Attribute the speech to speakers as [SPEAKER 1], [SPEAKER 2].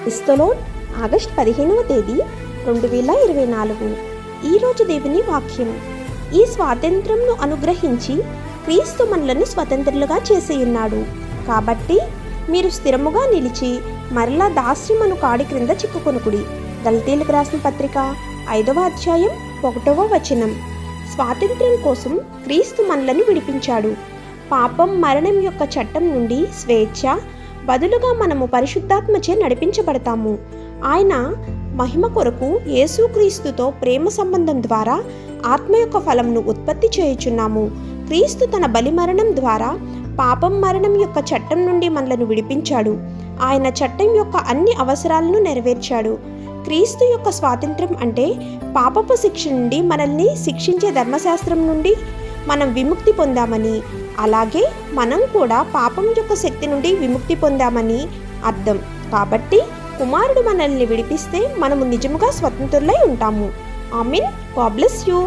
[SPEAKER 1] క్రీస్తులో ఆగస్టు 15వ తేదీ 2024. ఈరోజు దేవుని వాక్యం. ఈ స్వాతంత్రంను అనుగ్రహించి క్రీస్తు మనలను స్వతంత్రులుగా చేసి ఉన్నాడు. కాబట్టి మీరు స్థిరముగా నిలిచి మరలా దాస్యమను కాడి క్రింద చిక్కుకొనుకుడి. గలతీయులకు రాసిన పత్రిక 5వ అధ్యాయం 1వ వచనం. స్వాతంత్ర్యం కోసం క్రీస్తు మనలను విడిపించాడు. పాపం, మరణం యొక్క చట్టం నుండి స్వేచ్ఛ బదులుగా మనము పరిశుద్ధాత్మచే నడిపించబడతాము. ఆయన మహిమ కొరకు యేసుక్రీస్తుతో ప్రేమ సంబంధం ద్వారా ఆత్మ యొక్క ఫలంను ఉత్పత్తి చేయుచున్నాము. క్రీస్తు తన బలి మరణం ద్వారా పాపం, మరణం యొక్క చట్టం నుండి మనలను విడిపించాడు. ఆయన చట్టం యొక్క అన్ని అవసరాలను నెరవేర్చాడు. క్రీస్తు యొక్క స్వాతంత్రం అంటే పాపపు శిక్ష నుండి మనల్ని శిక్షించే ధర్మశాస్త్రం నుండి మనం విముక్తి పొందామని, అలాగే మనం కూడా పాపం యొక్క శక్తి నుండి విముక్తి పొందామని అర్థం. కాబట్టి కుమారుడు మనల్ని విడిపిస్తే మనము నిజముగా స్వతంత్రులై ఉంటాము. ఆమేన్. God bless you.